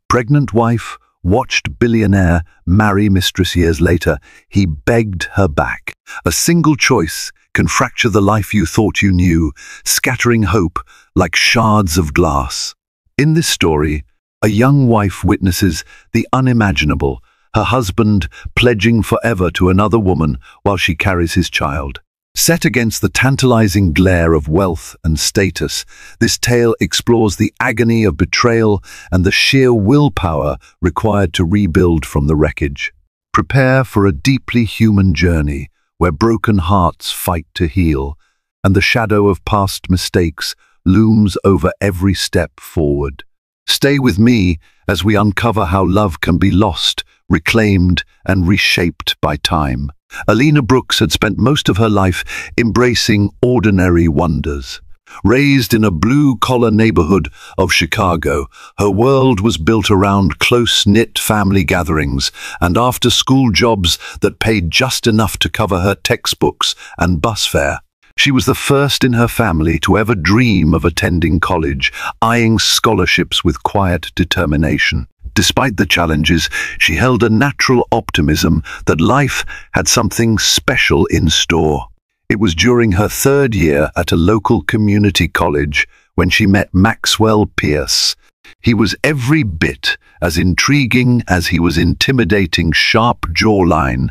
Pregnant wife watched billionaire marry mistress years later. He begged her back. A single choice can fracture the life you thought you knew, scattering hope like shards of glass. In this story, a young wife witnesses the unimaginable, her husband pledging forever to another woman while she carries his child. Set against the tantalizing glare of wealth and status, this tale explores the agony of betrayal and the sheer willpower required to rebuild from the wreckage. Prepare for a deeply human journey where broken hearts fight to heal, and the shadow of past mistakes looms over every step forward. Stay with me as we uncover how love can be lost, reclaimed, and reshaped by time. Alina Brooks had spent most of her life embracing ordinary wonders. Raised in a blue-collar neighborhood of Chicago, her world was built around close-knit family gatherings and after-school jobs that paid just enough to cover her textbooks and bus fare. She was the first in her family to ever dream of attending college, eyeing scholarships with quiet determination. Despite the challenges, she held a natural optimism that life had something special in store. It was during her third year at a local community college when she met Maxwell Pierce. He was every bit as intriguing as he was intimidating. Sharp jawline,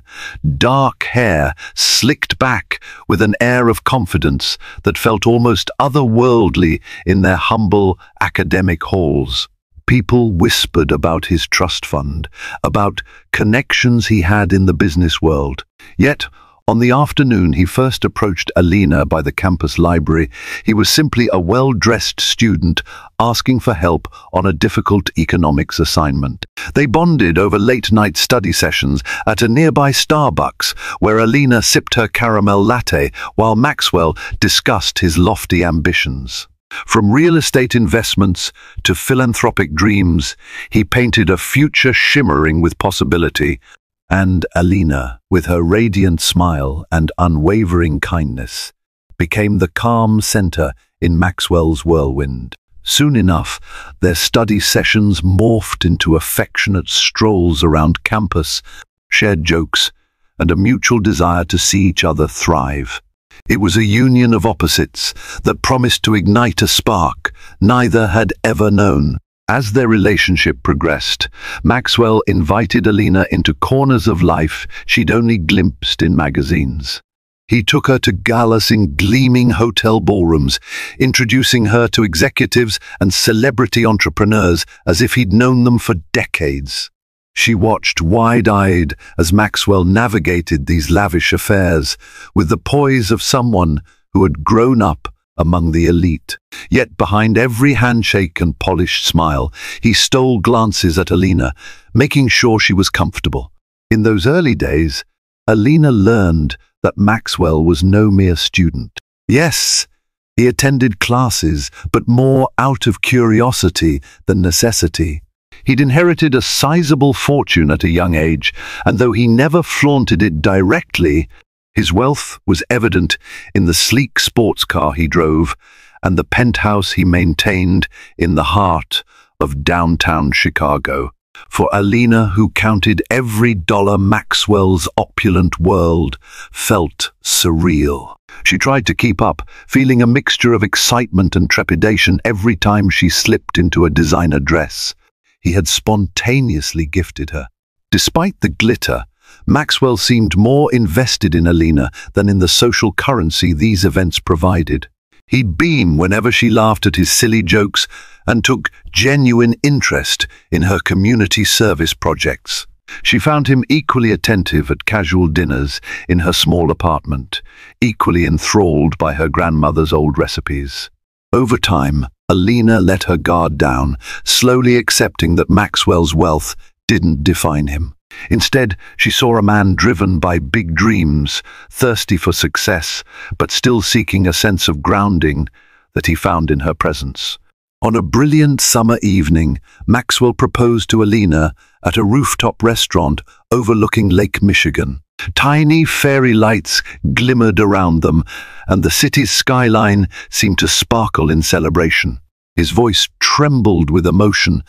dark hair slicked back with an air of confidence that felt almost otherworldly in their humble academic halls. People whispered about his trust fund, about connections he had in the business world. Yet, on the afternoon he first approached Alina by the campus library, he was simply a well-dressed student asking for help on a difficult economics assignment. They bonded over late-night study sessions at a nearby Starbucks, where Alina sipped her caramel latte while Maxwell discussed his lofty ambitions. From real estate investments to philanthropic dreams, he painted a future shimmering with possibility. And Alina, with her radiant smile and unwavering kindness, became the calm center in Maxwell's whirlwind. Soon enough, their study sessions morphed into affectionate strolls around campus, shared jokes, and a mutual desire to see each other thrive. It was a union of opposites that promised to ignite a spark neither had ever known. As their relationship progressed, Maxwell invited Alina into corners of life she'd only glimpsed in magazines. He took her to galas in gleaming hotel ballrooms, introducing her to executives and celebrity entrepreneurs as if he'd known them for decades. She watched wide-eyed as Maxwell navigated these lavish affairs with the poise of someone who had grown up among the elite. Yet behind every handshake and polished smile, he stole glances at Alina, making sure she was comfortable. In those early days, Alina learned that Maxwell was no mere student. Yes, he attended classes, but more out of curiosity than necessity. He'd inherited a sizable fortune at a young age, and though he never flaunted it directly, his wealth was evident in the sleek sports car he drove and the penthouse he maintained in the heart of downtown Chicago. For Alina, who counted every dollar, Maxwell's opulent world felt surreal. She tried to keep up, feeling a mixture of excitement and trepidation every time she slipped into a designer dress he had spontaneously gifted her. Despite the glitter, Maxwell seemed more invested in Alina than in the social currency these events provided. He'd beam whenever she laughed at his silly jokes and took genuine interest in her community service projects. She found him equally attentive at casual dinners in her small apartment, equally enthralled by her grandmother's old recipes. Over time, Alina let her guard down, slowly accepting that Maxwell's wealth didn't define him. Instead, she saw a man driven by big dreams, thirsty for success, but still seeking a sense of grounding that he found in her presence. On a brilliant summer evening, Maxwell proposed to Alina at a rooftop restaurant overlooking Lake Michigan. Tiny fairy lights glimmered around them, and the city's skyline seemed to sparkle in celebration. His voice trembled with emotion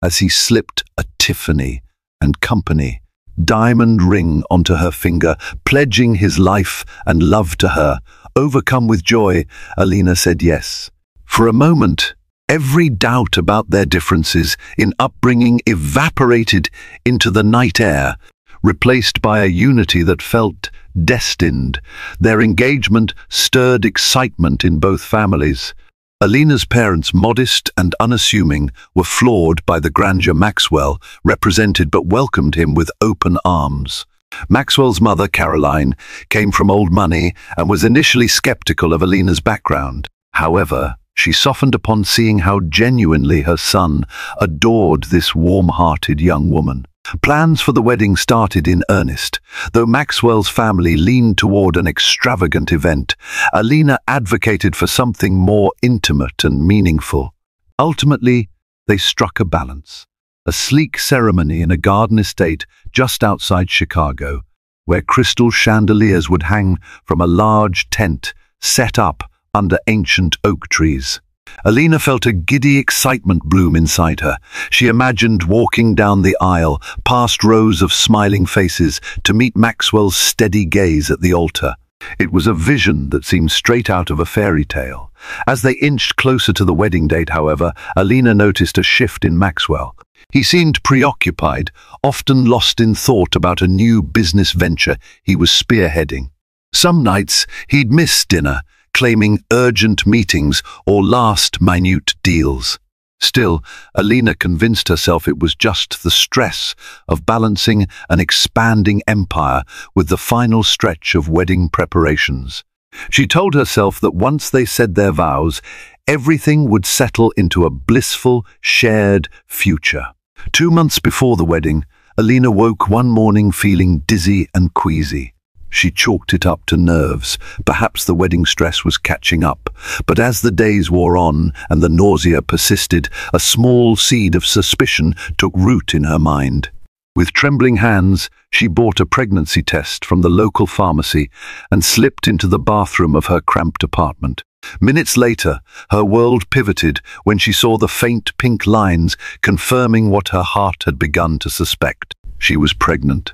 as he slipped a Tiffany and Company diamond ring onto her finger, pledging his life and love to her. Overcome with joy, Alina said yes. For a moment, every doubt about their differences in upbringing evaporated into the night air, replaced by a unity that felt destined. Their engagement stirred excitement in both families. Alina's parents, modest and unassuming, were floored by the grandeur Maxwell represented but welcomed him with open arms. Maxwell's mother, Caroline, came from old money and was initially skeptical of Alina's background. However, she softened upon seeing how genuinely her son adored this warm-hearted young woman. Plans for the wedding started in earnest. Though Maxwell's family leaned toward an extravagant event, Alina advocated for something more intimate and meaningful. Ultimately, they struck a balance. A sleek ceremony in a garden estate just outside Chicago, where crystal chandeliers would hang from a large tent set up under ancient oak trees. Alina felt a giddy excitement bloom inside her. She imagined walking down the aisle, past rows of smiling faces, to meet Maxwell's steady gaze at the altar. It was a vision that seemed straight out of a fairy tale. As they inched closer to the wedding date, however, Alina noticed a shift in Maxwell. He seemed preoccupied, often lost in thought about a new business venture he was spearheading. Some nights he'd miss dinner, claiming urgent meetings or last-minute deals. Still, Alina convinced herself it was just the stress of balancing an expanding empire with the final stretch of wedding preparations. She told herself that once they said their vows, everything would settle into a blissful, shared future. 2 months before the wedding, Alina woke one morning feeling dizzy and queasy. She chalked it up to nerves. Perhaps the wedding stress was catching up. But as the days wore on and the nausea persisted, a small seed of suspicion took root in her mind. With trembling hands, she bought a pregnancy test from the local pharmacy and slipped into the bathroom of her cramped apartment. Minutes later, her world pivoted when she saw the faint pink lines confirming what her heart had begun to suspect. She was pregnant.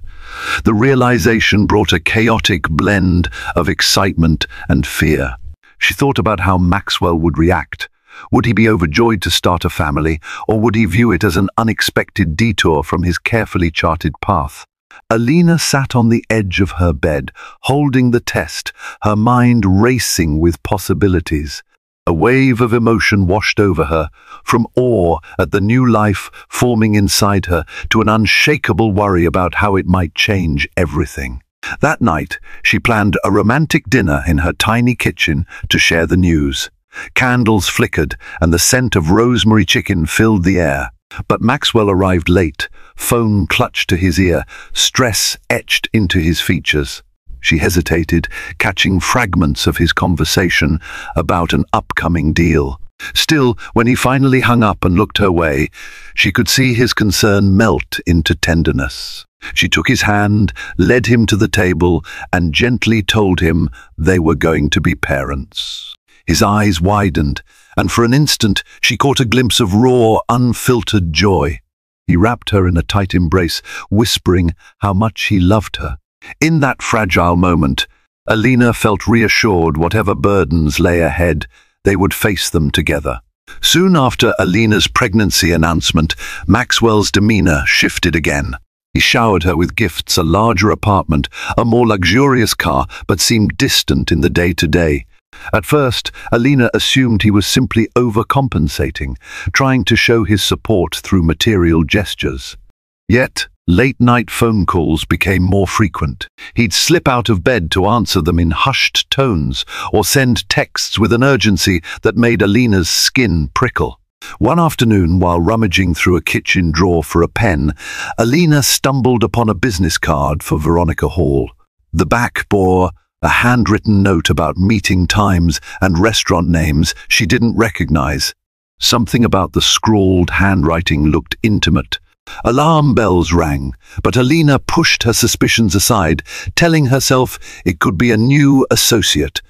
The realization brought a chaotic blend of excitement and fear. She thought about how Maxwell would react. Would he be overjoyed to start a family, or would he view it as an unexpected detour from his carefully charted path? Alina sat on the edge of her bed, holding the test, her mind racing with possibilities. A wave of emotion washed over her, from awe at the new life forming inside her to an unshakable worry about how it might change everything. That night, she planned a romantic dinner in her tiny kitchen to share the news. Candles flickered and the scent of rosemary chicken filled the air. But Maxwell arrived late, phone clutched to his ear, stress etched into his features. She hesitated, catching fragments of his conversation about an upcoming deal. Still, when he finally hung up and looked her way, she could see his concern melt into tenderness. She took his hand, led him to the table, and gently told him they were going to be parents. His eyes widened, and for an instant she caught a glimpse of raw, unfiltered joy. He wrapped her in a tight embrace, whispering how much he loved her. In that fragile moment, Alina felt reassured whatever burdens lay ahead, they would face them together. Soon after Alina's pregnancy announcement, Maxwell's demeanor shifted again. He showered her with gifts, a larger apartment, a more luxurious car, but seemed distant in the day-to-day. At first, Alina assumed he was simply overcompensating, trying to show his support through material gestures. Yet, late-night phone calls became more frequent. He'd slip out of bed to answer them in hushed tones or send texts with an urgency that made Alina's skin prickle. One afternoon, while rummaging through a kitchen drawer for a pen, Alina stumbled upon a business card for Veronica Hall. The back bore a handwritten note about meeting times and restaurant names she didn't recognize. Something about the scrawled handwriting looked intimate. Alarm bells rang, but Alina pushed her suspicions aside, telling herself it could be a new associate,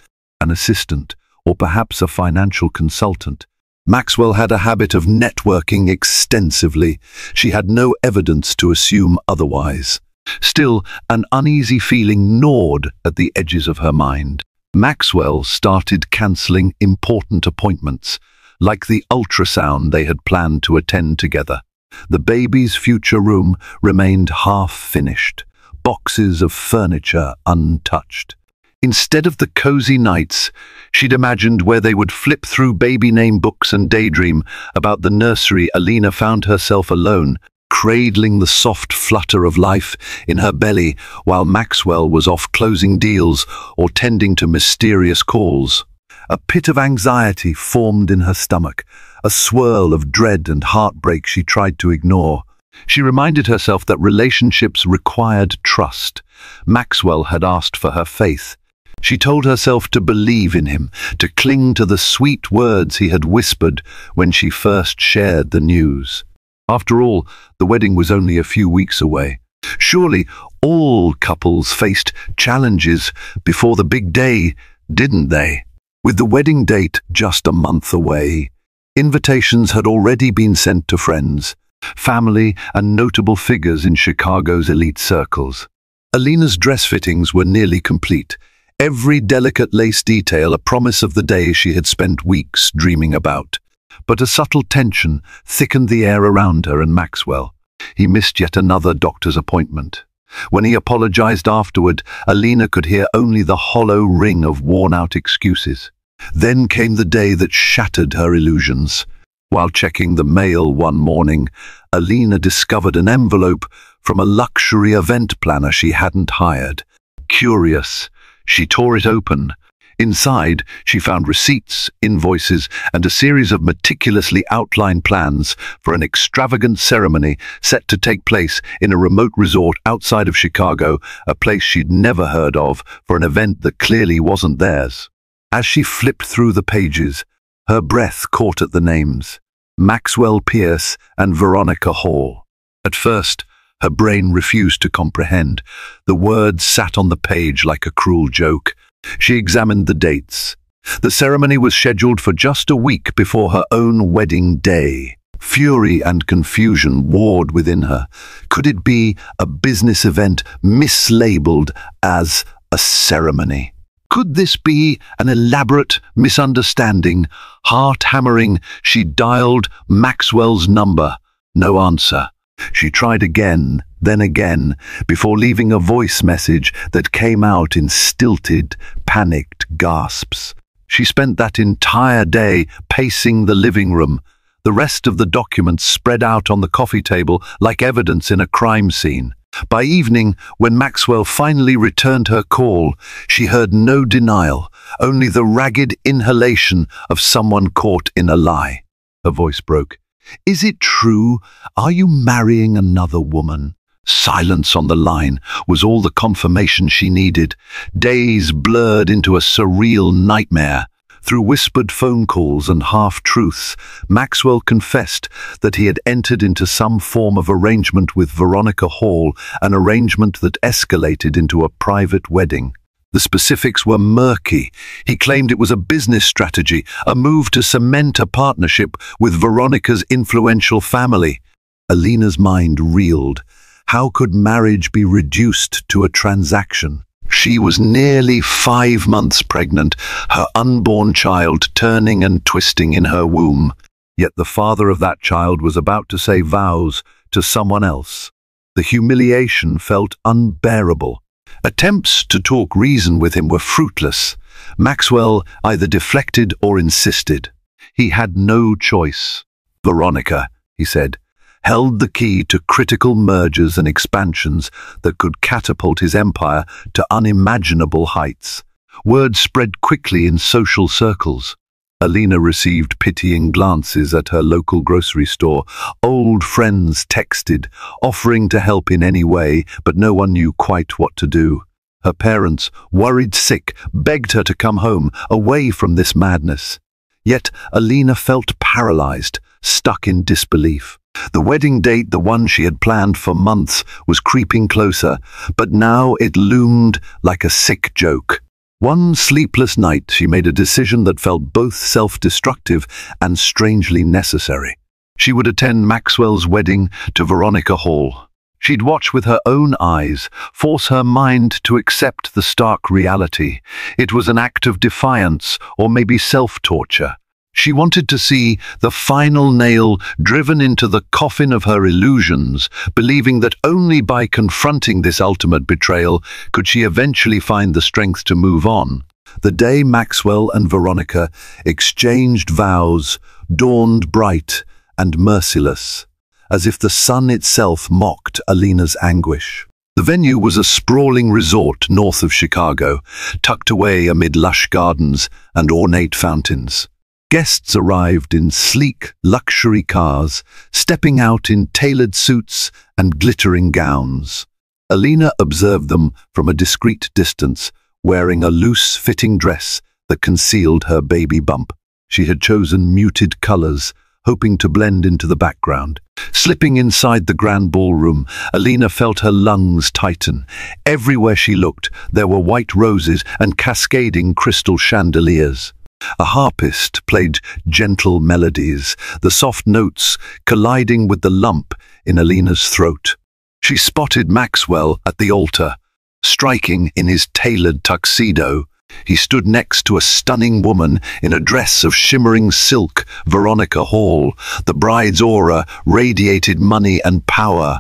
an assistant, or perhaps a financial consultant. Maxwell had a habit of networking extensively. She had no evidence to assume otherwise. Still, an uneasy feeling gnawed at the edges of her mind. Maxwell started cancelling important appointments, like the ultrasound they had planned to attend together. The baby's future room remained half-finished, boxes of furniture untouched. Instead of the cozy nights, she'd imagined where they would flip through baby name books and daydream about the nursery. Alina found herself alone, cradling the soft flutter of life in her belly while Maxwell was off closing deals or tending to mysterious calls. A pit of anxiety formed in her stomach, a swirl of dread and heartbreak she tried to ignore. She reminded herself that relationships required trust. Maxwell had asked for her faith. She told herself to believe in him, to cling to the sweet words he had whispered when she first shared the news. After all, the wedding was only a few weeks away. Surely all couples faced challenges before the big day, didn't they? With the wedding date just a month away, invitations had already been sent to friends, family, and notable figures in Chicago's elite circles. Alina's dress fittings were nearly complete, every delicate lace detail a promise of the day she had spent weeks dreaming about. But a subtle tension thickened the air around her and Maxwell. He missed yet another doctor's appointment. When he apologized afterward, Alina could hear only the hollow ring of worn-out excuses. Then came the day that shattered her illusions. While checking the mail one morning, Alina discovered an envelope from a luxury event planner she hadn't hired. Curious, she tore it open. Inside, she found receipts, invoices, and a series of meticulously outlined plans for an extravagant ceremony set to take place in a remote resort outside of Chicago, a place she'd never heard of, for an event that clearly wasn't theirs. As she flipped through the pages, her breath caught at the names: Maxwell Pierce and Veronica Hall. At first, her brain refused to comprehend. The words sat on the page like a cruel joke. She examined the dates. The ceremony was scheduled for just a week before her own wedding day. Fury and confusion warred within her. Could it be a business event mislabeled as a ceremony? Could this be an elaborate misunderstanding? Heart-hammering, she dialed Maxwell's number. No answer. She tried again, then again, before leaving a voice message that came out in stilted, panicked gasps. She spent that entire day pacing the living room, the rest of the documents spread out on the coffee table like evidence in a crime scene. By evening, when Maxwell finally returned her call, she heard no denial, only the ragged inhalation of someone caught in a lie. Her voice broke. "Is it true? Are you marrying another woman?" Silence on the line was all the confirmation she needed. Days blurred into a surreal nightmare. Through whispered phone calls and half-truths, Maxwell confessed that he had entered into some form of arrangement with Veronica Hall, an arrangement that escalated into a private wedding. The specifics were murky. He claimed it was a business strategy, a move to cement a partnership with Veronica's influential family. Alina's mind reeled. How could marriage be reduced to a transaction? She was nearly 5 months pregnant, her unborn child turning and twisting in her womb. Yet the father of that child was about to say vows to someone else. The humiliation felt unbearable. Attempts to talk reason with him were fruitless. Maxwell either deflected or insisted. He had no choice. Veronica, he said, held the key to critical mergers and expansions that could catapult his empire to unimaginable heights. Word spread quickly in social circles. Alina received pitying glances at her local grocery store. Old friends texted, offering to help in any way, but no one knew quite what to do. Her parents, worried sick, begged her to come home, away from this madness. Yet Alina felt paralyzed, stuck in disbelief. The wedding date, the one she had planned for months, was creeping closer, but now it loomed like a sick joke. One sleepless night, she made a decision that felt both self-destructive and strangely necessary. She would attend Maxwell's wedding to Veronica Hall. She'd watch with her own eyes, force her mind to accept the stark reality. It was an act of defiance, or maybe self-torture. She wanted to see the final nail driven into the coffin of her illusions, believing that only by confronting this ultimate betrayal could she eventually find the strength to move on. The day Maxwell and Veronica exchanged vows dawned bright and merciless, as if the sun itself mocked Alina's anguish. The venue was a sprawling resort north of Chicago, tucked away amid lush gardens and ornate fountains. Guests arrived in sleek, luxury cars, stepping out in tailored suits and glittering gowns. Alina observed them from a discreet distance, wearing a loose-fitting dress that concealed her baby bump. She had chosen muted colors, hoping to blend into the background. Slipping inside the grand ballroom, Alina felt her lungs tighten. Everywhere she looked, there were white roses and cascading crystal chandeliers. A harpist played gentle melodies, the soft notes colliding with the lump in Alina's throat. She spotted Maxwell at the altar, striking in his tailored tuxedo. He stood next to a stunning woman in a dress of shimmering silk, Veronica Hall. The bride's aura radiated money and power.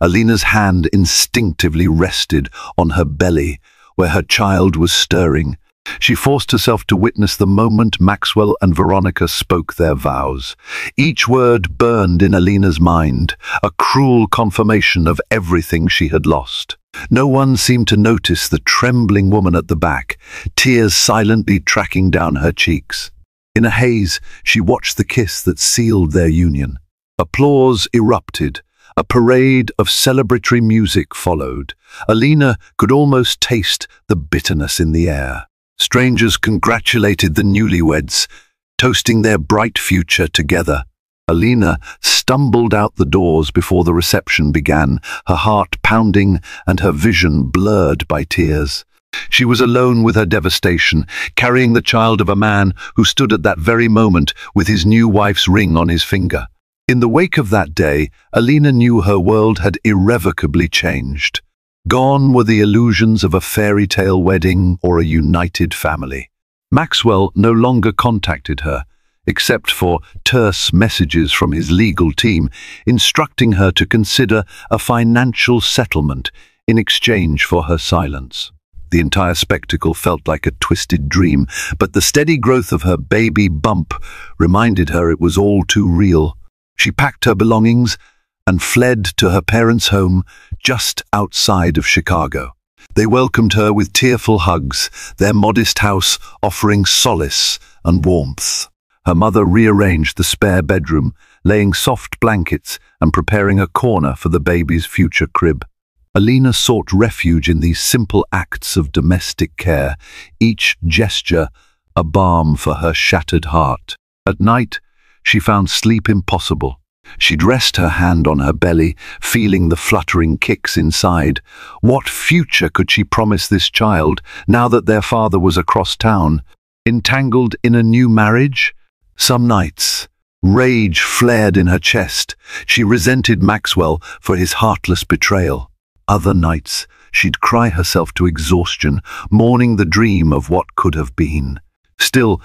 Alina's hand instinctively rested on her belly, where her child was stirring. She forced herself to witness the moment Maxwell and Veronica spoke their vows. Each word burned in Alina's mind, a cruel confirmation of everything she had lost. No one seemed to notice the trembling woman at the back, tears silently tracking down her cheeks. In a haze, she watched the kiss that sealed their union. Applause erupted. A parade of celebratory music followed. Alina could almost taste the bitterness in the air. Strangers congratulated the newlyweds, toasting their bright future together. Alina stumbled out the doors before the reception began, her heart pounding and her vision blurred by tears. She was alone with her devastation, carrying the child of a man who stood at that very moment with his new wife's ring on his finger. In the wake of that day, Alina knew her world had irrevocably changed. Gone were the illusions of a fairy tale wedding or a united family. Maxwell no longer contacted her, except for terse messages from his legal team instructing her to consider a financial settlement in exchange for her silence. The entire spectacle felt like a twisted dream, but the steady growth of her baby bump reminded her it was all too real. She packed her belongings and fled to her parents' home just outside of Chicago. They welcomed her with tearful hugs, their modest house offering solace and warmth. Her mother rearranged the spare bedroom, laying soft blankets and preparing a corner for the baby's future crib. Alina sought refuge in these simple acts of domestic care, each gesture a balm for her shattered heart. At night, she found sleep impossible. She'd rest her hand on her belly, feeling the fluttering kicks inside. What future could she promise this child, now that their father was across town? Entangled in a new marriage? Some nights, rage flared in her chest. She resented Maxwell for his heartless betrayal. Other nights, she'd cry herself to exhaustion, mourning the dream of what could have been. Still,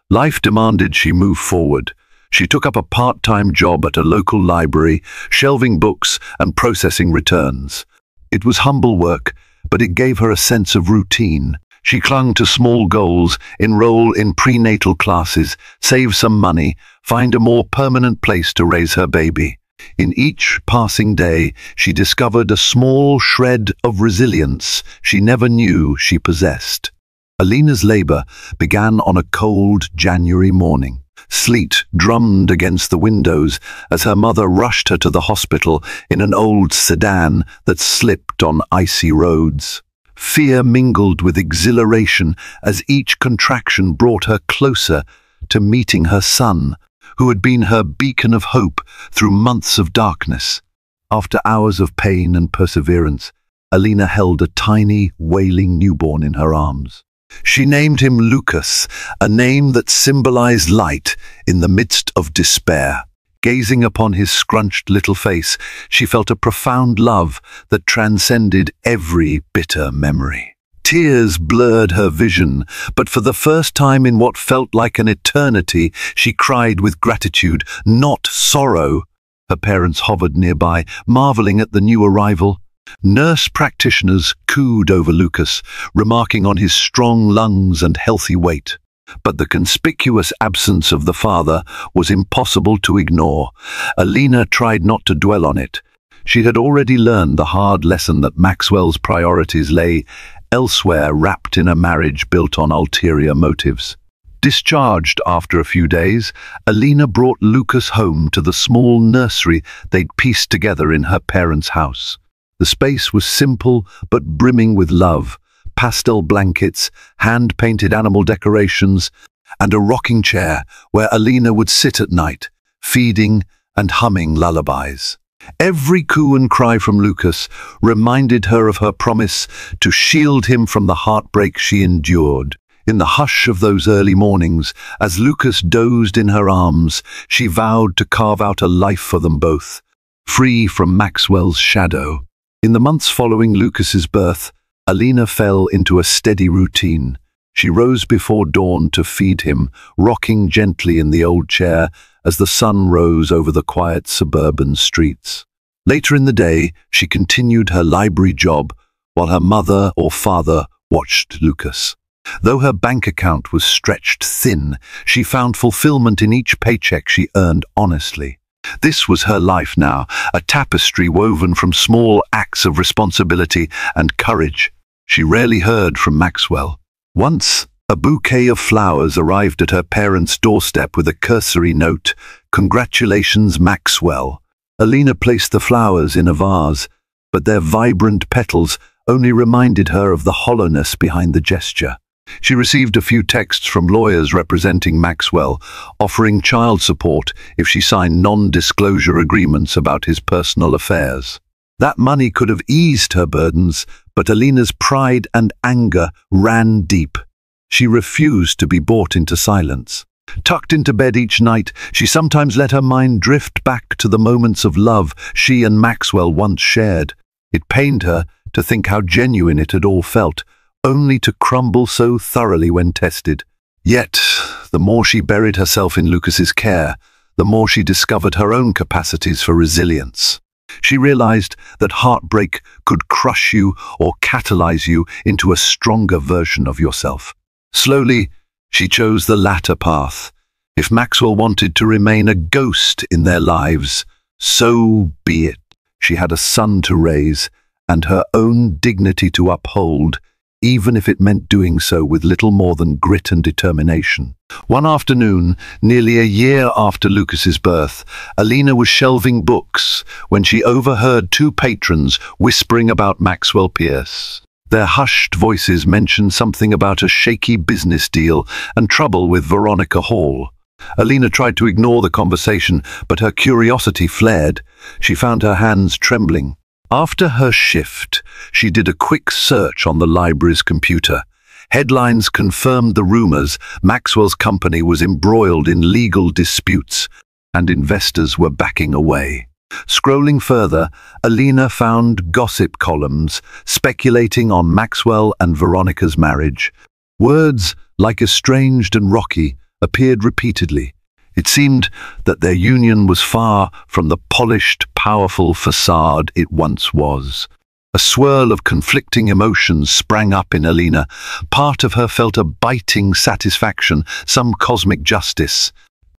life demanded she move forward. She took up a part-time job at a local library, shelving books and processing returns. It was humble work, but it gave her a sense of routine. She clung to small goals, enroll in prenatal classes, save some money, find a more permanent place to raise her baby. In each passing day, she discovered a small shred of resilience she never knew she possessed. Alina's labor began on a cold January morning. Sleet drummed against the windows as her mother rushed her to the hospital in an old sedan that slipped on icy roads. Fear mingled with exhilaration as each contraction brought her closer to meeting her son, who had been her beacon of hope through months of darkness. After hours of pain and perseverance, Alina held a tiny, wailing newborn in her arms. She named him Lucas, a name that symbolized light in the midst of despair. Gazing upon his scrunched little face, she felt a profound love that transcended every bitter memory. Tears blurred her vision, but for the first time in what felt like an eternity, she cried with gratitude, not sorrow. Her parents hovered nearby, marveling at the new arrival. Nurse practitioners cooed over Lucas, remarking on his strong lungs and healthy weight. But the conspicuous absence of the father was impossible to ignore. Alina tried not to dwell on it. She had already learned the hard lesson that Maxwell's priorities lay elsewhere, wrapped in a marriage built on ulterior motives. Discharged after a few days, Alina brought Lucas home to the small nursery they'd pieced together in her parents' house. The space was simple but brimming with love. Pastel blankets, hand-painted animal decorations, and a rocking chair where Alina would sit at night, feeding and humming lullabies. Every coo and cry from Lucas reminded her of her promise to shield him from the heartbreak she endured. In the hush of those early mornings, as Lucas dozed in her arms, she vowed to carve out a life for them both, free from Maxwell's shadow. In the months following Lucas's birth, Alina fell into a steady routine. She rose before dawn to feed him, rocking gently in the old chair as the sun rose over the quiet suburban streets. Later in the day, she continued her library job while her mother or father watched Lucas. Though her bank account was stretched thin, she found fulfillment in each paycheck she earned honestly. This was her life now, a tapestry woven from small acts of responsibility and courage. She rarely heard from Maxwell. Once, a bouquet of flowers arrived at her parents' doorstep with a cursory note, "Congratulations, Maxwell." Alina placed the flowers in a vase, but their vibrant petals only reminded her of the hollowness behind the gesture. She received a few texts from lawyers representing Maxwell, offering child support if she signed non-disclosure agreements about his personal affairs. That money could have eased her burdens, but Alina's pride and anger ran deep. She refused to be bought into silence. Tucked into bed each night, she sometimes let her mind drift back to the moments of love she and Maxwell once shared. It pained her to think how genuine it had all felt, only to crumble so thoroughly when tested. Yet, the more she buried herself in Lucas's care, the more she discovered her own capacities for resilience. She realized that heartbreak could crush you or catalyze you into a stronger version of yourself. Slowly, she chose the latter path. If Maxwell wanted to remain a ghost in their lives, so be it. She had a son to raise and her own dignity to uphold, even if it meant doing so with little more than grit and determination. One afternoon, nearly a year after Lucas's birth, Alina was shelving books when she overheard two patrons whispering about Maxwell Pierce. Their hushed voices mentioned something about a shaky business deal and trouble with Veronica Hall. Alina tried to ignore the conversation, but her curiosity flared. She found her hands trembling. After her shift, she did a quick search on the library's computer. Headlines confirmed the rumors Maxwell's company was embroiled in legal disputes, and investors were backing away. Scrolling further, Alina found gossip columns speculating on Maxwell and Veronica's marriage. Words like estranged and rocky appeared repeatedly. It seemed that their union was far from the polished, powerful facade it once was. A swirl of conflicting emotions sprang up in Alina. Part of her felt a biting satisfaction, some cosmic justice.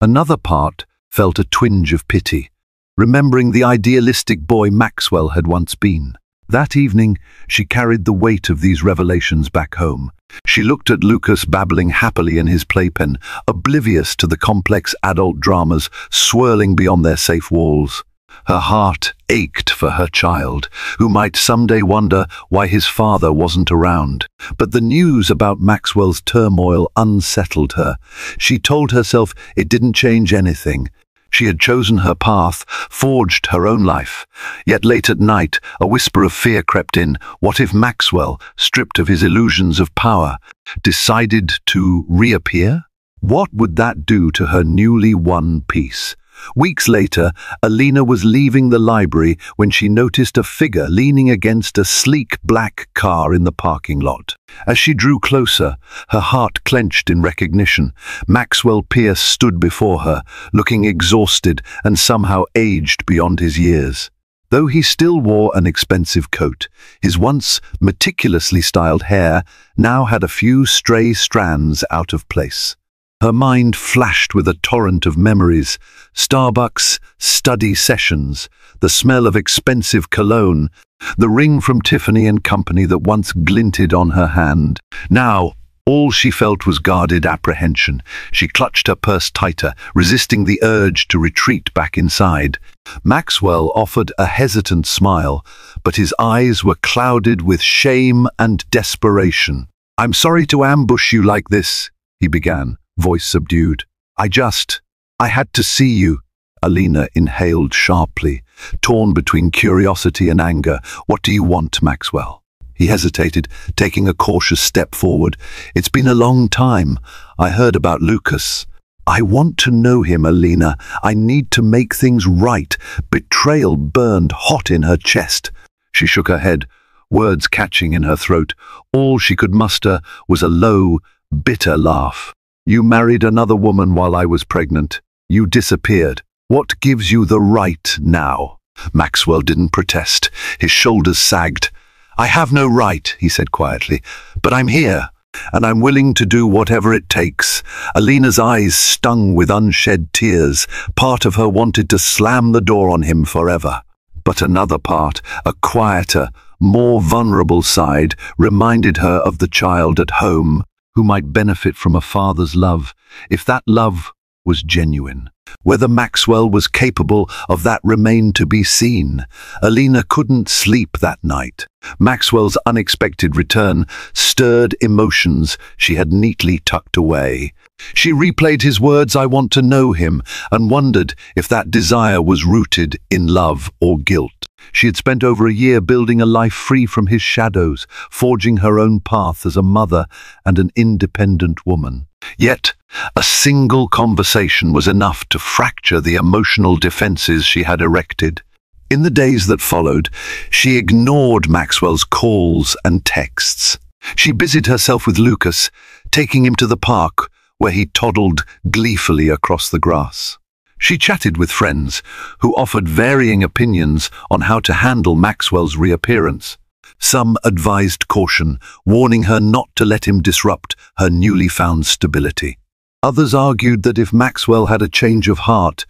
Another part felt a twinge of pity, remembering the idealistic boy Maxwell had once been. That evening, she carried the weight of these revelations back home. She looked at Lucas babbling happily in his playpen, oblivious to the complex adult dramas swirling beyond their safe walls. Her heart ached for her child, who might someday wonder why his father wasn't around. But the news about Maxwell's turmoil unsettled her. She told herself it didn't change anything. She had chosen her path, forged her own life. Yet late at night, a whisper of fear crept in. What if Maxwell, stripped of his illusions of power, decided to reappear? What would that do to her newly won peace? Weeks later, Alina was leaving the library when she noticed a figure leaning against a sleek black car in the parking lot. As she drew closer, her heart clenched in recognition. Maxwell Pierce stood before her, looking exhausted and somehow aged beyond his years. Though he still wore an expensive coat, his once meticulously styled hair now had a few stray strands out of place. Her mind flashed with a torrent of memories: Starbucks, study sessions, the smell of expensive cologne, the ring from Tiffany & Company that once glinted on her hand. Now, all she felt was guarded apprehension. She clutched her purse tighter, resisting the urge to retreat back inside. Maxwell offered a hesitant smile, but his eyes were clouded with shame and desperation. "I'm sorry to ambush you like this," he began, voice subdued. I had to see you." Alina inhaled sharply, torn between curiosity and anger. "What do you want, Maxwell?" He hesitated, taking a cautious step forward. "It's been a long time. I heard about Lucas." "I want to know him, Alina. I need to make things right." Betrayal burned hot in her chest. She shook her head, words catching in her throat. All she could muster was a low, bitter laugh. "You married another woman while I was pregnant. You disappeared. What gives you the right now?" Maxwell didn't protest. His shoulders sagged. "I have no right," he said quietly, "but I'm here, and I'm willing to do whatever it takes." Alina's eyes stung with unshed tears. Part of her wanted to slam the door on him forever. But another part, a quieter, more vulnerable side, reminded her of the child at home, who might benefit from a father's love, if that love was genuine. Whether Maxwell was capable of that remained to be seen. Alina couldn't sleep that night. Maxwell's unexpected return stirred emotions she had neatly tucked away. She replayed his words, "I want to know him," and wondered if that desire was rooted in love or guilt. She had spent over a year building a life free from his shadows, forging her own path as a mother and an independent woman. Yet, a single conversation was enough to fracture the emotional defenses she had erected. In the days that followed, she ignored Maxwell's calls and texts. She busied herself with Lucas, taking him to the park, where he toddled gleefully across the grass. She chatted with friends who offered varying opinions on how to handle Maxwell's reappearance. Some advised caution, warning her not to let him disrupt her newly found stability. Others argued that if Maxwell had a change of heart,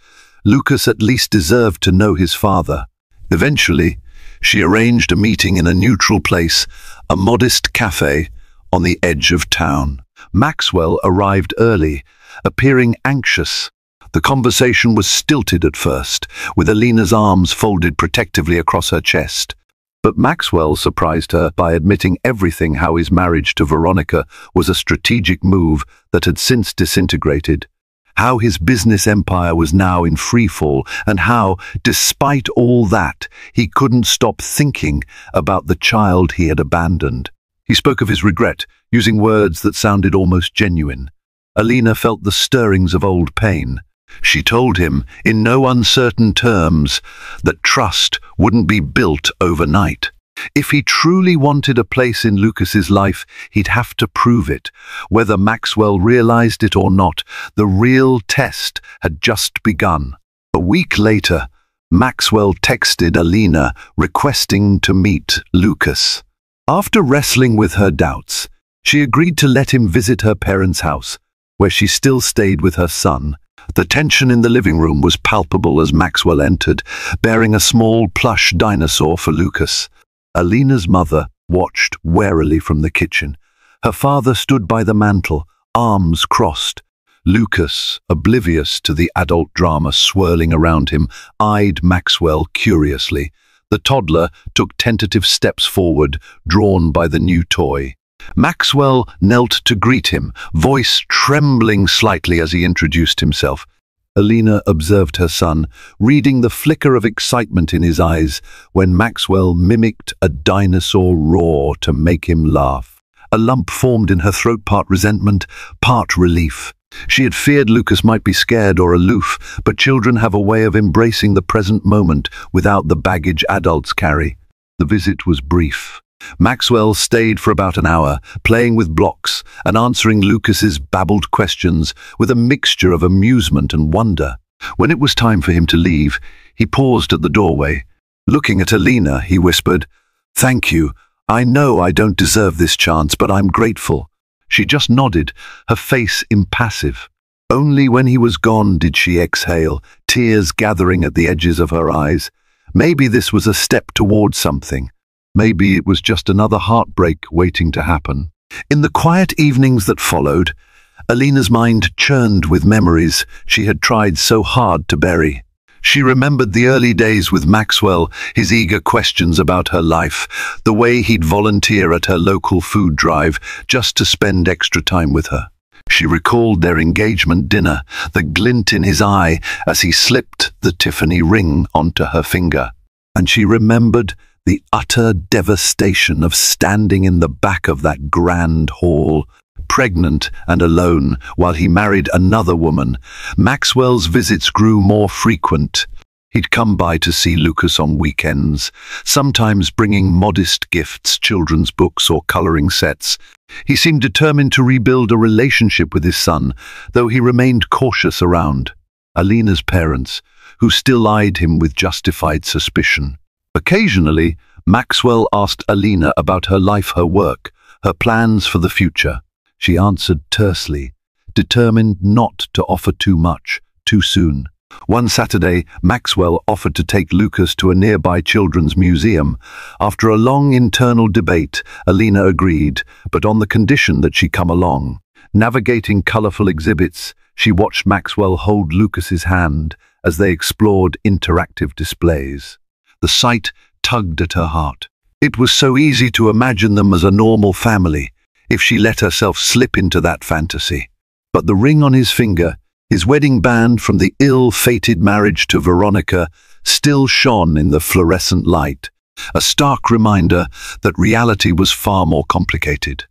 Lucas at least deserved to know his father. Eventually, she arranged a meeting in a neutral place, a modest cafe on the edge of town. Maxwell arrived early, appearing anxious. The conversation was stilted at first, with Alina's arms folded protectively across her chest. But Maxwell surprised her by admitting everything: how his marriage to Veronica was a strategic move that had since disintegrated, how his business empire was now in freefall, and how, despite all that, he couldn't stop thinking about the child he had abandoned. He spoke of his regret, using words that sounded almost genuine. Alina felt the stirrings of old pain. She told him, in no uncertain terms, that trust wouldn't be built overnight. If he truly wanted a place in Lucas's life, he'd have to prove it. Whether Maxwell realized it or not, the real test had just begun. A week later, Maxwell texted Alina, requesting to meet Lucas. After wrestling with her doubts, she agreed to let him visit her parents' house, where she still stayed with her son. The tension in the living room was palpable as Maxwell entered, bearing a small plush dinosaur for Lucas. Alina's mother watched warily from the kitchen. Her father stood by the mantel, arms crossed. Lucas, oblivious to the adult drama swirling around him, eyed Maxwell curiously. The toddler took tentative steps forward, drawn by the new toy. Maxwell knelt to greet him, voice trembling slightly as he introduced himself. Alina observed her son, reading the flicker of excitement in his eyes when Maxwell mimicked a dinosaur roar to make him laugh. A lump formed in her throat, part resentment, part relief. She had feared Lucas might be scared or aloof, but children have a way of embracing the present moment without the baggage adults carry. The visit was brief. Maxwell stayed for about an hour, playing with blocks and answering Lucas's babbled questions with a mixture of amusement and wonder. When it was time for him to leave, he paused at the doorway. Looking at Alina, he whispered, "Thank you. I know I don't deserve this chance, but I'm grateful." She just nodded, her face impassive. Only when he was gone did she exhale, tears gathering at the edges of her eyes. Maybe this was a step toward something. Maybe it was just another heartbreak waiting to happen. In the quiet evenings that followed, Alina's mind churned with memories she had tried so hard to bury. She remembered the early days with Maxwell, his eager questions about her life, the way he'd volunteer at her local food drive just to spend extra time with her. She recalled their engagement dinner, the glint in his eye as he slipped the Tiffany ring onto her finger. And she remembered the utter devastation of standing in the back of that grand hall, pregnant and alone, while he married another woman. Maxwell's visits grew more frequent. He'd come by to see Lucas on weekends, sometimes bringing modest gifts, children's books or coloring sets. He seemed determined to rebuild a relationship with his son, though he remained cautious around Alina's parents, who still eyed him with justified suspicion. Occasionally, Maxwell asked Alina about her life, her work, her plans for the future. She answered tersely, determined not to offer too much, too soon. One Saturday, Maxwell offered to take Lucas to a nearby children's museum. After a long internal debate, Alina agreed, but on the condition that she come along. Navigating colorful exhibits, she watched Maxwell hold Lucas's hand as they explored interactive displays. The sight tugged at her heart. It was so easy to imagine them as a normal family, if she let herself slip into that fantasy. But the ring on his finger, his wedding band from the ill-fated marriage to Veronica, still shone in the fluorescent light, a stark reminder that reality was far more complicated.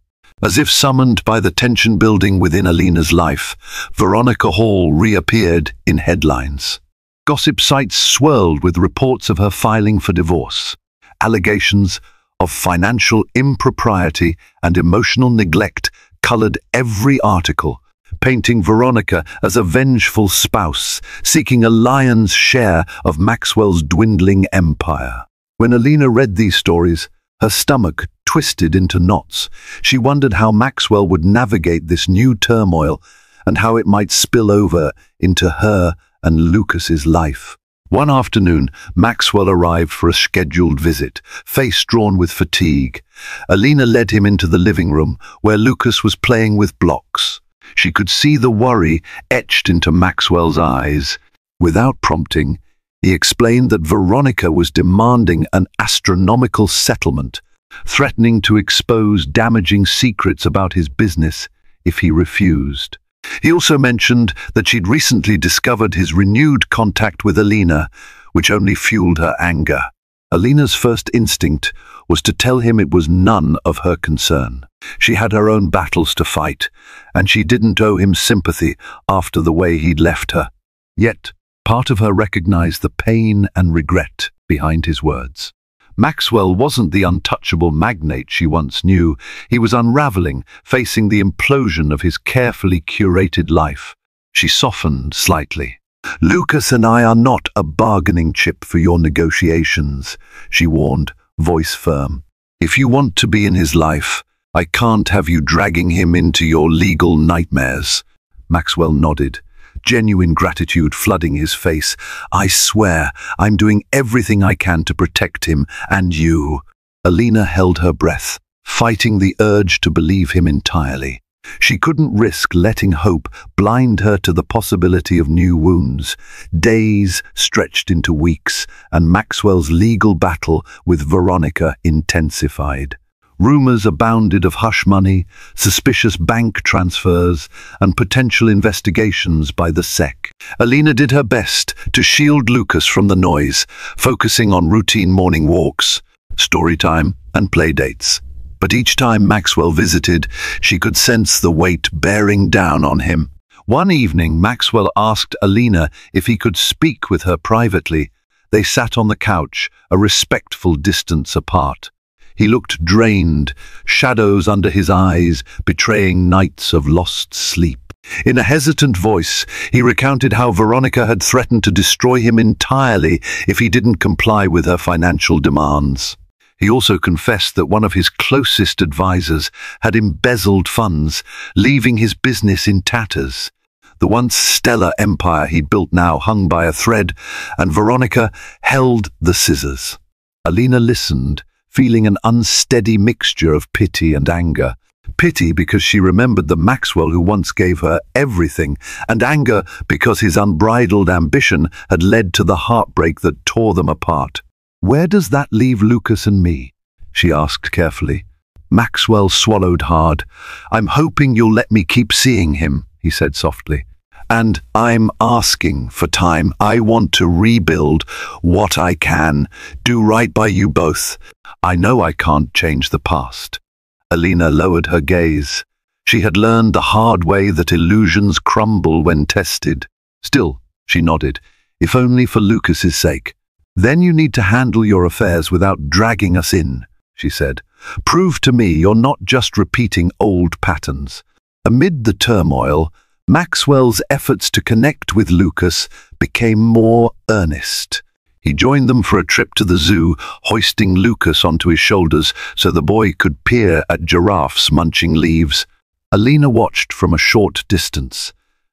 As if summoned by the tension building within Alina's life, Veronica Hall reappeared in headlines. Gossip sites swirled with reports of her filing for divorce. Allegations of financial impropriety and emotional neglect colored every article, painting Veronica as a vengeful spouse, seeking a lion's share of Maxwell's dwindling empire. When Alina read these stories, her stomach twisted into knots. She wondered how Maxwell would navigate this new turmoil and how it might spill over into her and Lucas's life. One afternoon, Maxwell arrived for a scheduled visit, face drawn with fatigue. Alina led him into the living room, where Lucas was playing with blocks. She could see the worry etched into Maxwell's eyes. Without prompting, he explained that Veronica was demanding an astronomical settlement, threatening to expose damaging secrets about his business if he refused. He also mentioned that she'd recently discovered his renewed contact with Alina, which only fueled her anger. Alina's first instinct was to tell him it was none of her concern. She had her own battles to fight, and she didn't owe him sympathy after the way he'd left her. Yet, part of her recognized the pain and regret behind his words. Maxwell wasn't the untouchable magnate she once knew. He was unraveling, facing the implosion of his carefully curated life. She softened slightly. "Lucas and I are not a bargaining chip for your negotiations," she warned, voice firm. "If you want to be in his life, I can't have you dragging him into your legal nightmares." Maxwell nodded, genuine gratitude flooding his face. "I swear I'm doing everything I can to protect him and you." Alina held her breath, fighting the urge to believe him entirely. She couldn't risk letting hope blind her to the possibility of new wounds. Days stretched into weeks, and Maxwell's legal battle with Veronica intensified. Rumors abounded of hush money, suspicious bank transfers, and potential investigations by the SEC. Alina did her best to shield Lucas from the noise, focusing on routine morning walks, story time, and play dates. But each time Maxwell visited, she could sense the weight bearing down on him. One evening, Maxwell asked Alina if he could speak with her privately. They sat on the couch, a respectful distance apart. He looked drained, shadows under his eyes betraying nights of lost sleep. In a hesitant voice, he recounted how Veronica had threatened to destroy him entirely if he didn't comply with her financial demands. He also confessed that one of his closest advisors had embezzled funds, leaving his business in tatters. The once stellar empire he'd built now hung by a thread, and Veronica held the scissors. Alina listened, feeling an unsteady mixture of pity and anger. Pity because she remembered the Maxwell who once gave her everything, and anger because his unbridled ambition had led to the heartbreak that tore them apart. "Where does that leave Lucas and me?" she asked carefully. Maxwell swallowed hard. "I'm hoping you'll let me keep seeing him," he said softly. "And I'm asking for time. I want to rebuild what I can, do right by you both. I know I can't change the past." Alina lowered her gaze. She had learned the hard way that illusions crumble when tested. Still, she nodded, "If only for Lucas's sake." "Then you need to handle your affairs without dragging us in," she said. "Prove to me you're not just repeating old patterns." Amid the turmoil, Maxwell's efforts to connect with Lucas became more earnest. He joined them for a trip to the zoo, hoisting Lucas onto his shoulders so the boy could peer at giraffes munching leaves. Alina watched from a short distance,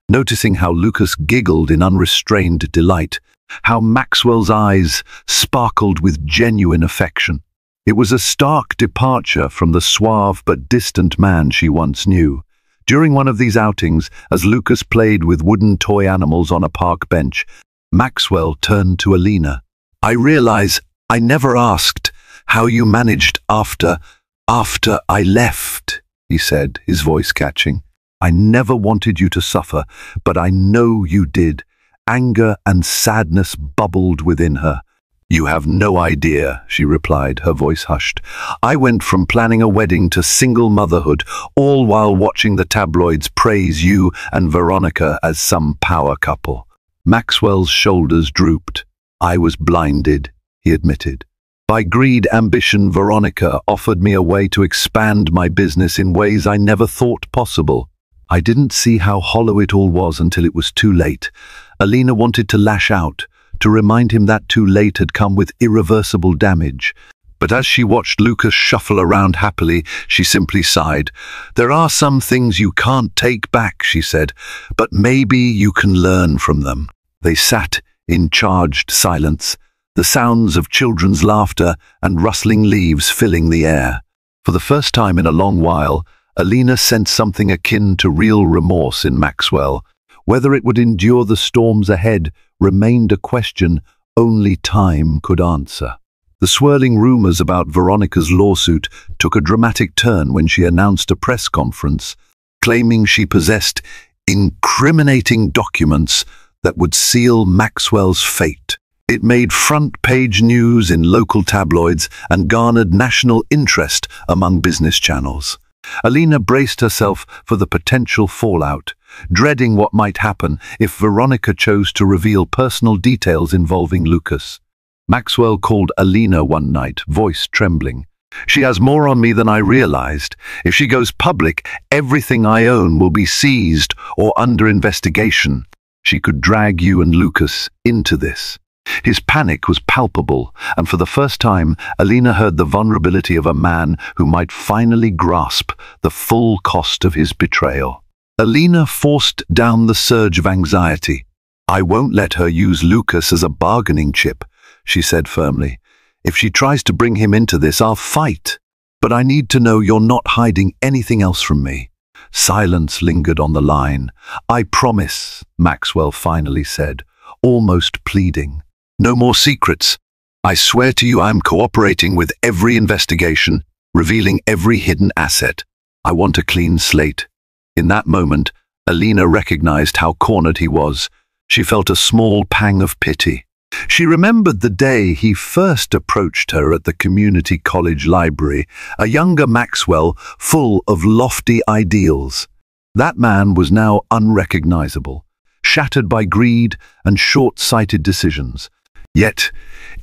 noticing how Lucas giggled in unrestrained delight, how Maxwell's eyes sparkled with genuine affection. It was a stark departure from the suave but distant man she once knew. During one of these outings, as Lucas played with wooden toy animals on a park bench, Maxwell turned to Alina. "I realize I never asked how you managed after I left," he said, his voice catching. "I never wanted you to suffer, but I know you did." Anger and sadness bubbled within her. "You have no idea," she replied, her voice hushed. "I went from planning a wedding to single motherhood, all while watching the tabloids praise you and Veronica as some power couple." Maxwell's shoulders drooped. "I was blinded," he admitted. "By greed, ambition, Veronica offered me a way to expand my business in ways I never thought possible. I didn't see how hollow it all was until it was too late." Alina wanted to lash out, to remind him that too late had come with irreversible damage. But as she watched Lucas shuffle around happily, she simply sighed. "There are some things you can't take back," she said, "but maybe you can learn from them." They sat in charged silence, the sounds of children's laughter and rustling leaves filling the air. For the first time in a long while, Alina sensed something akin to real remorse in Maxwell. Whether it would endure the storms ahead remained a question only time could answer. The swirling rumors about Veronica's lawsuit took a dramatic turn when she announced a press conference, claiming she possessed incriminating documents that would seal Maxwell's fate. It made front-page news in local tabloids and garnered national interest among business channels. Alina braced herself for the potential fallout, dreading what might happen if Veronica chose to reveal personal details involving Lucas. Maxwell called Alina one night, voice trembling. "She has more on me than I realized. If she goes public, everything I own will be seized or under investigation. She could drag you and Lucas into this." His panic was palpable, and for the first time, Alina heard the vulnerability of a man who might finally grasp the full cost of his betrayal. Alina forced down the surge of anxiety. "I won't let her use Lucas as a bargaining chip," she said firmly. "If she tries to bring him into this, I'll fight. But I need to know you're not hiding anything else from me." Silence lingered on the line. "I promise," Maxwell finally said, almost pleading. "No more secrets. I swear to you I'm cooperating with every investigation." revealing every hidden asset. "I want a clean slate." In that moment, Alina recognized how cornered he was. She felt a small pang of pity. She remembered the day he first approached her at the community college library, a younger Maxwell full of lofty ideals. That man was now unrecognizable, shattered by greed and short-sighted decisions. Yet,